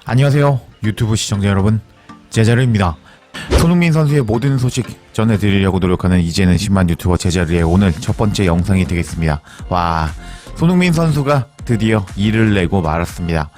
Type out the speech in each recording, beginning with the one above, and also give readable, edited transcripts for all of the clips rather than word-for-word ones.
안녕하세요 유튜브 시청자 여러분, 제자르입니다. 손흥민 선수의 모든 소식 전해드리려고 노력하는 이제는 10만 유튜버 제자르의 오늘 첫 번째 영상이 되겠습니다. 와, 손흥민 선수가 드디어 일을 내고 말았습니다.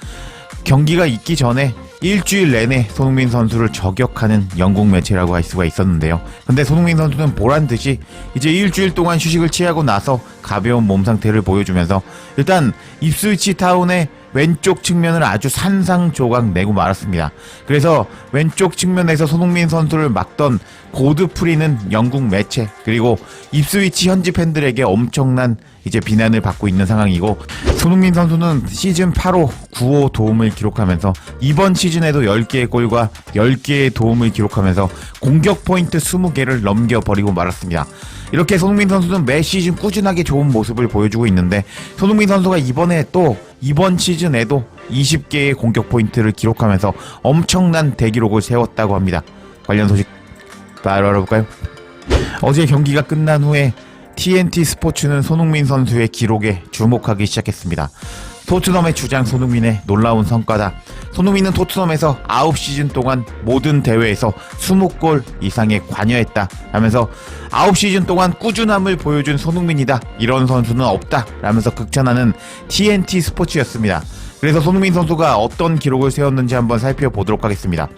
경기가 있기 전에 일주일 내내 손흥민 선수를 저격하는 영국 매체라고 할 수가 있었는데요. 근데 손흥민 선수는 보란듯이 이제 일주일 동안 휴식을 취하고 나서 가벼운 몸 상태를 보여주면서 일단 입스위치 타운의 왼쪽 측면을 아주 산상조각 내고 말았습니다. 그래서 왼쪽 측면에서 손흥민 선수를 막던 고드프리는 영국 매체, 그리고 입스위치 현지 팬들에게 엄청난 이제 비난을 받고 있는 상황이고, 손흥민 선수는 시즌 8호 9호 도움을 기록하면서 이번 시즌에도 10개의 골과 10개의 도움을 기록하면서 공격 포인트 20개를 넘겨버리고 말았습니다. 이렇게 손흥민 선수는 매 시즌 꾸준하게 좋은 모습을 보여주고 있는데, 손흥민 선수가 이번 시즌에도 20개의 공격 포인트를 기록하면서 엄청난 대기록을 세웠다고 합니다. 관련 소식 바로 알아볼까요? 어제 경기가 끝난 후에 TNT 스포츠는 손흥민 선수의 기록에 주목하기 시작했습니다. 토트넘의 주장 손흥민의 놀라운 성과다. 손흥민은 토트넘에서 9시즌 동안 모든 대회에서 20골 이상에 관여했다 하면서 9시즌 동안 꾸준함을 보여준 손흥민이다, 이런 선수는 없다 라면서 극찬하는 TNT 스포츠였습니다. 그래서 손흥민 선수가 어떤 기록을 세웠는지 한번 살펴보도록 하겠습니다.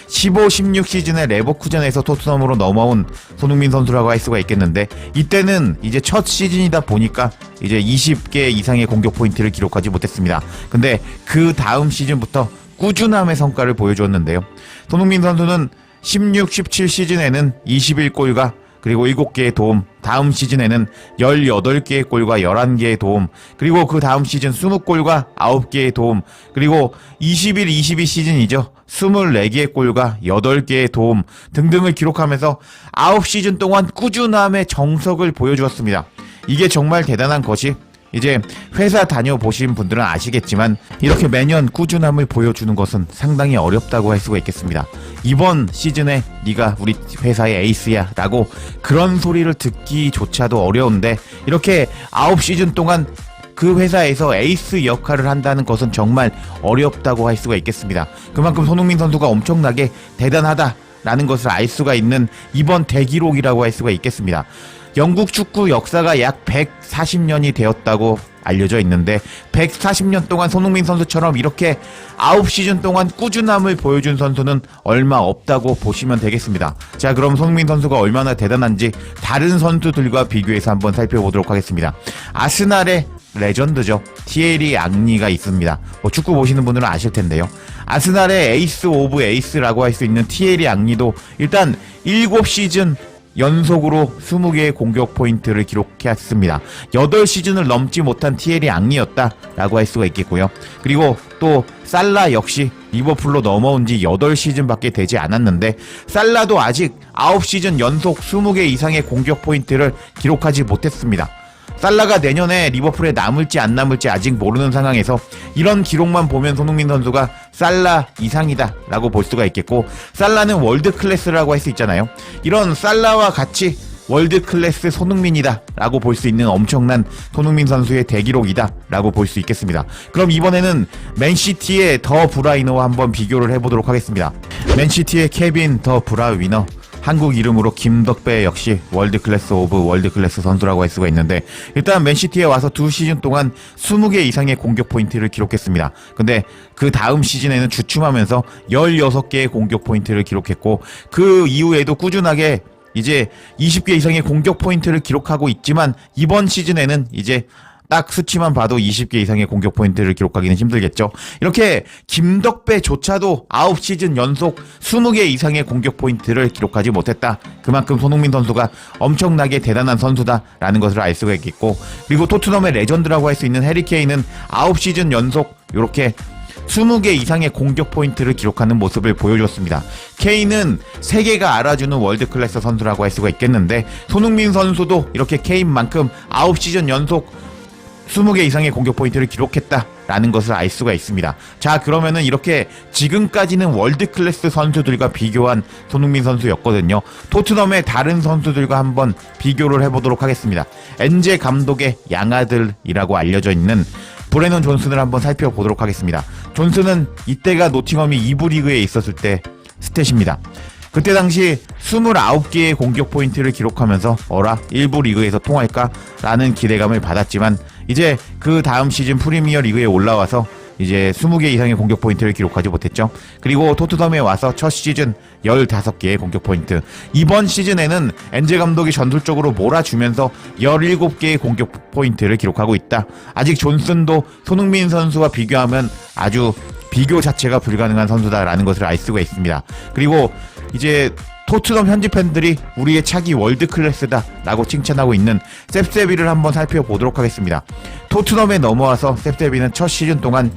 15-16 시즌에 레버쿠젠에서 토트넘으로 넘어온 손흥민 선수라고 할 수가 있겠는데, 이때는 이제 첫 시즌이다 보니까 이제 20개 이상의 공격 포인트를 기록하지 못했습니다. 근데 그 다음 시즌부터 꾸준함의 성과를 보여주었는데요. 손흥민 선수는 16-17 시즌에는 21골과 그리고 7개의 도움, 다음 시즌에는 18개의 골과 11개의 도움, 그리고 그 다음 시즌 20골과 9개의 도움, 그리고 21-22 시즌이죠. 24개의 골과 8개의 도움 등등을 기록하면서 9시즌 동안 꾸준함의 정석을 보여주었습니다. 이게 정말 대단한 것이, 이제 회사 다녀보신 분들은 아시겠지만 이렇게 매년 꾸준함을 보여주는 것은 상당히 어렵다고 할 수가 있겠습니다. 이번 시즌에 네가 우리 회사의 에이스야 라고 그런 소리를 듣기조차도 어려운데, 이렇게 9시즌 동안 그 회사에서 에이스 역할을 한다는 것은 정말 어렵다고 할 수가 있겠습니다. 그만큼 손흥민 선수가 엄청나게 대단하다라는 것을 알 수가 있는 이번 대기록이라고 할 수가 있겠습니다. 영국 축구 역사가 약 140년이 되었다고 알려져 있는데, 140년 동안 손흥민 선수처럼 이렇게 9시즌 동안 꾸준함을 보여준 선수는 얼마 없다고 보시면 되겠습니다. 자, 그럼 손흥민 선수가 얼마나 대단한지 다른 선수들과 비교해서 한번 살펴보도록 하겠습니다. 아스날의 레전드죠. 티에리 앙리가 있습니다. 축구 보시는 분들은 아실 텐데요. 아스날의 에이스 오브 에이스라고 할 수 있는 티에리 앙리도 일단 7시즌 연속으로 20개의 공격 포인트를 기록했습니다. 8시즌을 넘지 못한 티에리 앙리였다라고 할 수가 있겠고요. 그리고 또 살라 역시 리버풀로 넘어온 지 8시즌밖에 되지 않았는데, 살라도 아직 9시즌 연속 20개 이상의 공격 포인트를 기록하지 못했습니다. 살라가 내년에 리버풀에 남을지 안 남을지 아직 모르는 상황에서 이런 기록만 보면 손흥민 선수가 살라 이상이다 라고 볼 수가 있겠고, 살라는 월드 클래스라고 할 수 있잖아요. 이런 살라와 같이 월드 클래스 손흥민이다 라고 볼 수 있는 엄청난 손흥민 선수의 대기록이다 라고 볼 수 있겠습니다. 그럼 이번에는 맨시티의 더 브라이너와 한번 비교를 해보도록 하겠습니다. 맨시티의 케빈 더 브라위너, 한국 이름으로 김덕배 역시 월드클래스 오브 월드클래스 선수라고 할 수가 있는데, 일단 맨시티에 와서 2시즌 동안 20개 이상의 공격 포인트를 기록했습니다. 근데 그 다음 시즌에는 주춤하면서 16개의 공격 포인트를 기록했고, 그 이후에도 꾸준하게 이제 20개 이상의 공격 포인트를 기록하고 있지만, 이번 시즌에는 이제 딱 수치만 봐도 20개 이상의 공격 포인트를 기록하기는 힘들겠죠. 이렇게 김덕배조차도 9시즌 연속 20개 이상의 공격 포인트를 기록하지 못했다. 그만큼 손흥민 선수가 엄청나게 대단한 선수다라는 것을 알 수가 있겠고, 그리고 토트넘의 레전드라고 할 수 있는 해리 케인은 9시즌 연속 이렇게 20개 이상의 공격 포인트를 기록하는 모습을 보여줬습니다. 케인은 세계가 알아주는 월드클래스 선수라고 할 수가 있겠는데, 손흥민 선수도 이렇게 케인만큼 9시즌 연속 20개 이상의 공격 포인트를 기록했다라는 것을 알 수가 있습니다. 자, 그러면은 이렇게 지금까지는 월드클래스 선수들과 비교한 손흥민 선수였거든요. 토트넘의 다른 선수들과 한번 비교를 해보도록 하겠습니다. 엔제 감독의 양아들이라고 알려져 있는 브래넌 존슨을 한번 살펴보도록 하겠습니다. 존슨은 이때가 노팅엄이 2부 리그에 있었을 때 스탯입니다. 그때 당시 29개의 공격 포인트를 기록하면서 1부 리그에서 통할까? 라는 기대감을 받았지만 이제 그 다음 시즌 프리미어 리그에 올라와서 이제 20개 이상의 공격 포인트를 기록하지 못했죠. 그리고 토트넘에 와서 첫 시즌 15개의 공격 포인트. 이번 시즌에는 엔제 감독이 전술적으로 몰아주면서 17개의 공격 포인트를 기록하고 있다. 아직 존슨도 손흥민 선수와 비교하면 아주 비교 자체가 불가능한 선수다라는 것을 알 수가 있습니다. 그리고 이제 토트넘 현지 팬들이 우리의 차기 월드 클래스다 라고 칭찬하고 있는 셉세비를 한번 살펴보도록 하겠습니다. 토트넘에 넘어와서 셉세비는 첫 시즌 동안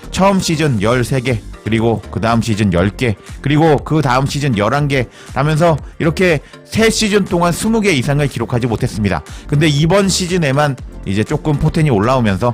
처음 시즌 13개, 그리고 그 다음 시즌 10개, 그리고 그 다음 시즌 11개 하면서 이렇게 3시즌 동안 20개 이상을 기록하지 못했습니다. 근데 이번 시즌에만 이제 조금 포텐이 올라오면서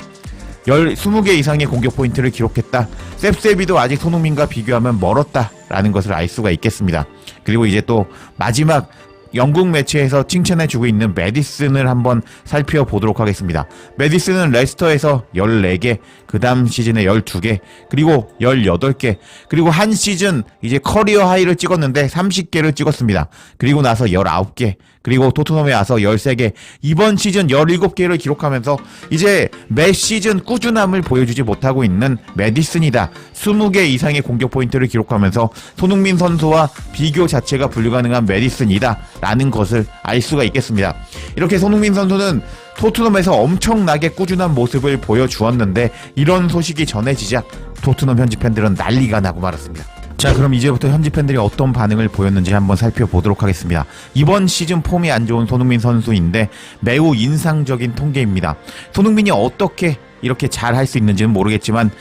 20개 이상의 공격 포인트를 기록했다. 셉세비도 아직 손흥민과 비교하면 멀었다라는 것을 알 수가 있겠습니다. 그리고 이제 또 마지막 영국 매체에서 칭찬해주고 있는 메디슨을 한번 살펴보도록 하겠습니다. 메디슨은 레스터에서 14개, 그 다음 시즌에 12개, 그리고 18개, 그리고 한 시즌 이제 커리어 하이를 찍었는데 30개를 찍었습니다. 그리고 나서 19개, 그리고 토트넘에 와서 13개, 이번 시즌 17개를 기록하면서 이제 매 시즌 꾸준함을 보여주지 못하고 있는 메디슨이다. 20개 이상의 공격 포인트를 기록하면서 손흥민 선수와 비교 자체가 불가능한 메디슨이다 라는 것을 알 수가 있겠습니다. 이렇게 손흥민 선수는 토트넘에서 엄청나게 꾸준한 모습을 보여주었는데 이런 소식이 전해지자 토트넘 현지 팬들은 난리가 나고 말았습니다. 자, 그럼 이제부터 현지 팬들이 어떤 반응을 보였는지 한번 살펴보도록 하겠습니다. 이번 시즌 폼이 안 좋은 손흥민 선수인데 매우 인상적인 통계입니다. 손흥민이 어떻게 이렇게 잘 할 수 있는지는 모르겠지만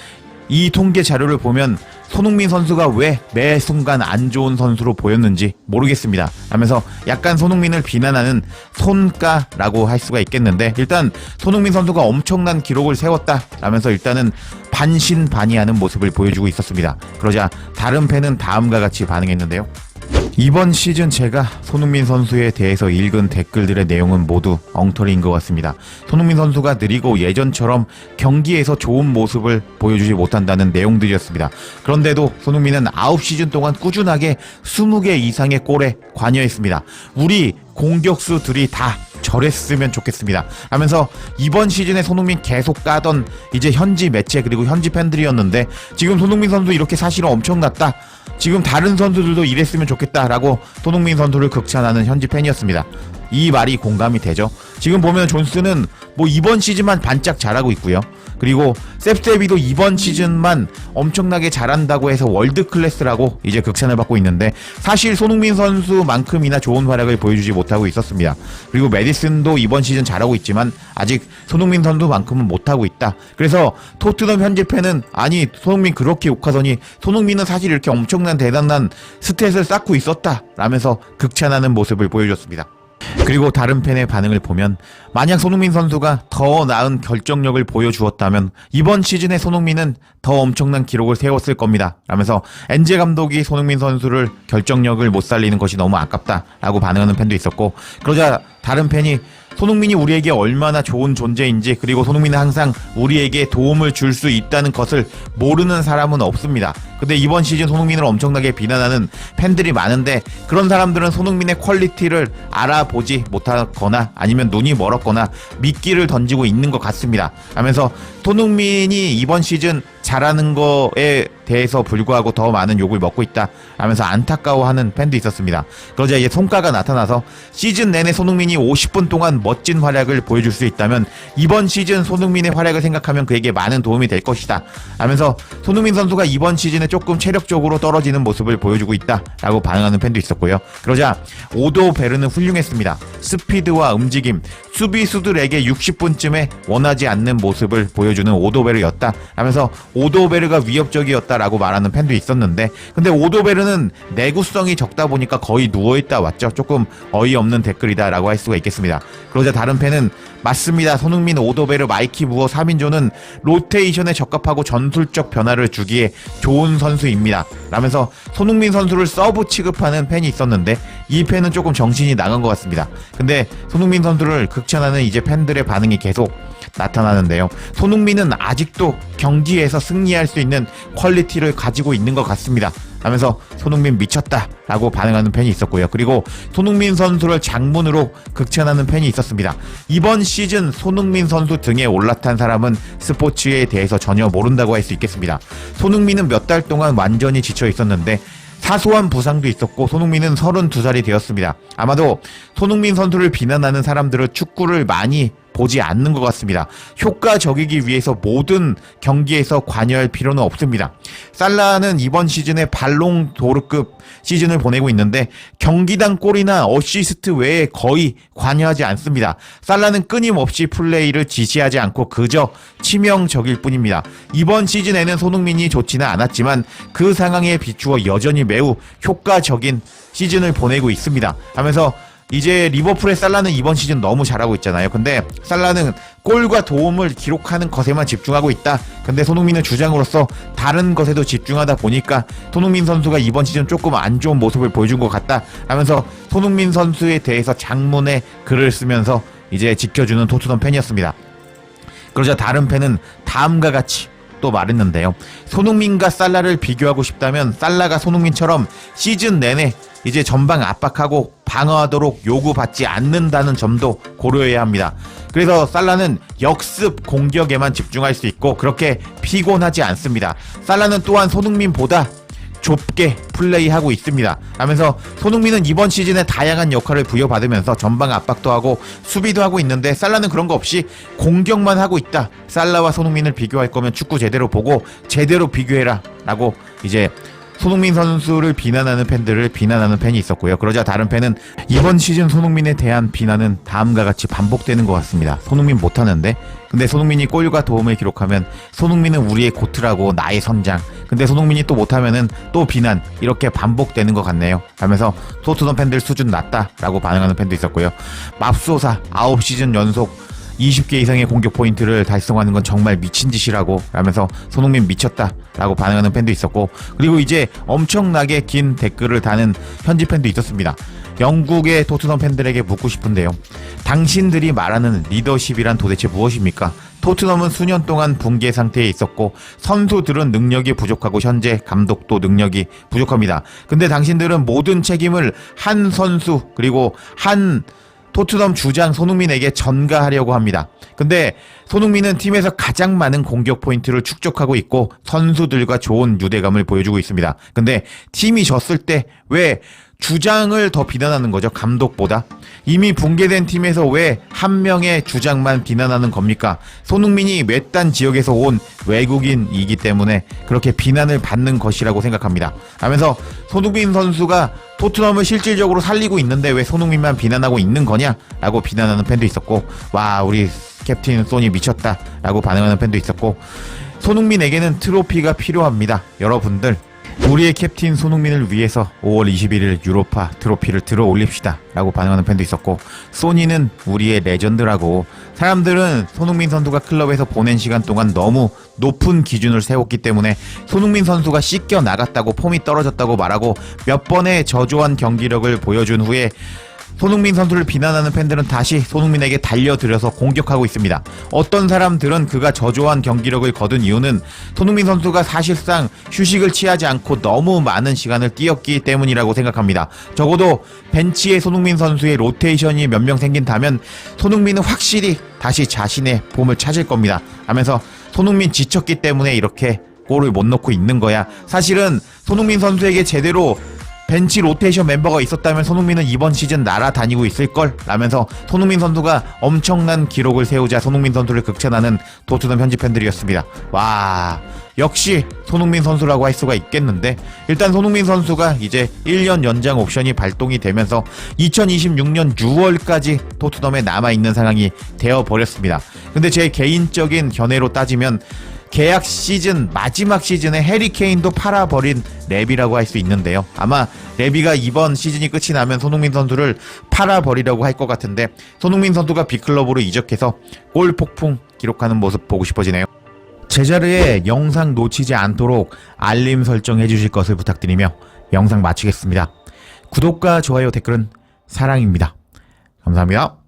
이 통계 자료를 보면 손흥민 선수가 왜 매 순간 안 좋은 선수로 보였는지 모르겠습니다. 하면서 약간 손흥민을 비난하는 손가라고 할 수가 있겠는데, 일단 손흥민 선수가 엄청난 기록을 세웠다 라면서 일단은 반신반의하는 모습을 보여주고 있었습니다. 그러자 다른 팬은 다음과 같이 반응했는데요. 이번 시즌 제가 손흥민 선수에 대해서 읽은 댓글들의 내용은 모두 엉터리인 것 같습니다. 손흥민 선수가 느리고 예전처럼 경기에서 좋은 모습을 보여주지 못한다는 내용들이었습니다. 그런데도 손흥민은 9시즌 동안 꾸준하게 20개 이상의 골에 관여했습니다. 우리 공격수들이 다 저랬으면 좋겠습니다 하면서 이번 시즌에 손흥민 계속 까던 이제 현지 매체 그리고 현지 팬들이었는데, 지금 손흥민 선수 이렇게 사실은 엄청났다, 지금 다른 선수들도 이랬으면 좋겠다라고 손흥민 선수를 극찬하는 현지 팬이었습니다. 이 말이 공감이 되죠. 지금 보면 존슨은 뭐 이번 시즌만 반짝 잘하고 있고요. 그리고 셉세비도 이번 시즌만 엄청나게 잘한다고 해서 월드 클래스라고 이제 극찬을 받고 있는데, 사실 손흥민 선수만큼이나 좋은 활약을 보여주지 못하고 있었습니다. 그리고 메디슨도 이번 시즌 잘하고 있지만 아직 손흥민 선수만큼은 못하고 있다. 그래서 토트넘 현지 팬은 아니 손흥민 그렇게 욕하더니 손흥민은 사실 이렇게 엄청난 대단한 스탯을 쌓고 있었다 라면서 극찬하는 모습을 보여줬습니다. 그리고 다른 팬의 반응을 보면 만약 손흥민 선수가 더 나은 결정력을 보여주었다면 이번 시즌에 손흥민은 더 엄청난 기록을 세웠을 겁니다 라면서 엔제 감독이 손흥민 선수를 결정력을 못 살리는 것이 너무 아깝다 라고 반응하는 팬도 있었고, 그러자 다른 팬이 손흥민이 우리에게 얼마나 좋은 존재인지, 그리고 손흥민은 항상 우리에게 도움을 줄 수 있다는 것을 모르는 사람은 없습니다. 근데 이번 시즌 손흥민을 엄청나게 비난하는 팬들이 많은데 그런 사람들은 손흥민의 퀄리티를 알아보지 못하거나 아니면 눈이 멀었거나 미끼를 던지고 있는 것 같습니다 하면서 손흥민이 이번 시즌 잘하는 거에 대해서 불구하고 더 많은 욕을 먹고 있다 하면서 안타까워하는 팬도 있었습니다. 그러자 이제 손가가 나타나서 시즌 내내 손흥민이 50분 동안 멋진 활약을 보여줄 수 있다면 이번 시즌 손흥민의 활약을 생각하면 그에게 많은 도움이 될 것이다 하면서 손흥민 선수가 이번 시즌에 조금 체력적으로 떨어지는 모습을 보여주고 있다 라고 반응하는 팬도 있었고요. 그러자 오도 베르는 훌륭했습니다. 스피드와 움직임, 수비수들에게 60분쯤에 원하지 않는 모습을 보여주는 오도베르였다 하면서 오도베르가 위협적이었다라고 말하는 팬도 있었는데, 근데 오도베르는 내구성이 적다 보니까 거의 누워있다 왔죠. 조금 어이없는 댓글이다라고 할 수가 있겠습니다. 그러자 다른 팬은 맞습니다. 손흥민, 오도베르, 마이키 무어 3인조는 로테이션에 적합하고 전술적 변화를 주기에 좋은 선수입니다 라면서 손흥민 선수를 서브 취급하는 팬이 있었는데 이 팬은 조금 정신이 나간 것 같습니다. 근데 손흥민 선수를 극찬하는 이제 팬들의 반응이 계속 나타나는데요. 손흥민은 아직도 경기에서 승리할 수 있는 퀄리티를 가지고 있는 것 같습니다. 하면서 손흥민 미쳤다 라고 반응하는 팬이 있었고요. 그리고 손흥민 선수를 장문으로 극찬하는 팬이 있었습니다. 이번 시즌 손흥민 선수 등에 올라탄 사람은 스포츠에 대해서 전혀 모른다고 할 수 있겠습니다. 손흥민은 몇 달 동안 완전히 지쳐 있었는데 사소한 부상도 있었고 손흥민은 32살이 되었습니다. 아마도 손흥민 선수를 비난하는 사람들은 축구를 많이 보지 않는 것 같습니다. 효과적이기 위해서 모든 경기에서 관여할 필요는 없습니다. 살라는 이번 시즌에 발롱도르급 시즌을 보내고 있는데 경기당 골이나 어시스트 외에 거의 관여하지 않습니다. 살라는 끊임없이 플레이를 지시하지 않고 그저 치명적일 뿐입니다. 이번 시즌에는 손흥민이 좋지는 않았지만 그 상황에 비추어 여전히 매우 효과적인 시즌을 보내고 있습니다. 하면서 이제 리버풀의 살라는 이번 시즌 너무 잘하고 있잖아요. 근데 살라는 골과 도움을 기록하는 것에만 집중하고 있다. 근데 손흥민은 주장으로서 다른 것에도 집중하다 보니까 손흥민 선수가 이번 시즌 조금 안 좋은 모습을 보여준 것 같다 하면서 손흥민 선수에 대해서 장문의 글을 쓰면서 이제 지켜주는 토트넘 팬이었습니다. 그러자 다른 팬은 다음과 같이 또 말했는데요. 손흥민과 살라를 비교하고 싶다면 살라가 손흥민처럼 시즌 내내 이제 전방 압박하고 방어하도록 요구받지 않는다는 점도 고려해야 합니다. 그래서 살라는 역습 공격에만 집중할 수 있고 그렇게 피곤하지 않습니다. 살라는 또한 손흥민보다 좁게 플레이하고 있습니다. 하면서 손흥민은 이번 시즌에 다양한 역할을 부여받으면서 전방 압박도 하고 수비도 하고 있는데 살라는 그런 거 없이 공격만 하고 있다. 살라와 손흥민을 비교할 거면 축구 제대로 보고 제대로 비교해라 라고 이제 손흥민 선수를 비난하는 팬들을 비난하는 팬이 있었고요. 그러자 다른 팬은 이번 시즌 손흥민에 대한 비난은 다음과 같이 반복되는 것 같습니다. 손흥민 못하는데? 근데 손흥민이 골과 도움을 기록하면 손흥민은 우리의 고트라고 나의 선장. 근데 손흥민이 또 못하면은 또 비난. 이렇게 반복되는 것 같네요. 하면서 토트넘 팬들 수준 낮다라고 반응하는 팬도 있었고요. 맙소사 9시즌 연속 20개 이상의 공격 포인트를 달성하는 건 정말 미친 짓이라고 하면서 손흥민 미쳤다 라고 반응하는 팬도 있었고 그리고 이제 엄청나게 긴 댓글을 다는 현지 팬도 있었습니다. 영국의 토트넘 팬들에게 묻고 싶은데요. 당신들이 말하는 리더십이란 도대체 무엇입니까? 토트넘은 수년 동안 붕괴 상태에 있었고 선수들은 능력이 부족하고 현재 감독도 능력이 부족합니다. 근데 당신들은 모든 책임을 한 선수 그리고 한 토트넘 주장 손흥민에게 전가하려고 합니다. 근데 손흥민은 팀에서 가장 많은 공격 포인트를 축적하고 있고 선수들과 좋은 유대감을 보여주고 있습니다. 근데 팀이 졌을 때 왜 주장을 더 비난하는 거죠? 감독보다? 이미 붕괴된 팀에서 왜 한 명의 주장만 비난하는 겁니까? 손흥민이 외딴 지역에서 온 외국인이기 때문에 그렇게 비난을 받는 것이라고 생각합니다. 하면서 손흥민 선수가 토트넘을 실질적으로 살리고 있는데 왜 손흥민만 비난하고 있는 거냐? 라고 비난하는 팬도 있었고 와 우리 캡틴 소니 미쳤다 라고 반응하는 팬도 있었고 손흥민에게는 트로피가 필요합니다. 여러분들 우리의 캡틴 손흥민을 위해서 5월 21일 유로파 트로피를 들어 올립시다 라고 반응하는 팬도 있었고 소니는 우리의 레전드라고 사람들은 손흥민 선수가 클럽에서 보낸 시간 동안 너무 높은 기준을 세웠기 때문에 손흥민 선수가 씻겨 나갔다고 폼이 떨어졌다고 말하고 몇 번의 저조한 경기력을 보여준 후에 손흥민 선수를 비난하는 팬들은 다시 손흥민에게 달려들어서 공격하고 있습니다. 어떤 사람들은 그가 저조한 경기력을 거둔 이유는 손흥민 선수가 사실상 휴식을 취하지 않고 너무 많은 시간을 뛰었기 때문이라고 생각합니다. 적어도 벤치에 손흥민 선수의 로테이션이 몇 명 생긴다면 손흥민은 확실히 다시 자신의 폼을 찾을 겁니다. 하면서 손흥민 지쳤기 때문에 이렇게 골을 못 넣고 있는 거야. 사실은 손흥민 선수에게 제대로 벤치 로테이션 멤버가 있었다면 손흥민은 이번 시즌 날아다니고 있을걸? 라면서 손흥민 선수가 엄청난 기록을 세우자 손흥민 선수를 극찬하는 토트넘 현지 팬들이었습니다. 와 역시 손흥민 선수라고 할 수가 있겠는데 일단 손흥민 선수가 이제 1년 연장 옵션이 발동이 되면서 2026년 6월까지 토트넘에 남아있는 상황이 되어버렸습니다. 근데 제 개인적인 견해로 따지면 계약 시즌 마지막 시즌에 해리 케인도 팔아버린 레비라고 할 수 있는데요. 아마 레비가 이번 시즌이 끝이 나면 손흥민 선수를 팔아버리려고 할 것 같은데 손흥민 선수가 빅클럽으로 이적해서 골 폭풍 기록하는 모습 보고 싶어지네요. 제자리에 영상 놓치지 않도록 알림 설정해 주실 것을 부탁드리며 영상 마치겠습니다. 구독과 좋아요 댓글은 사랑입니다. 감사합니다.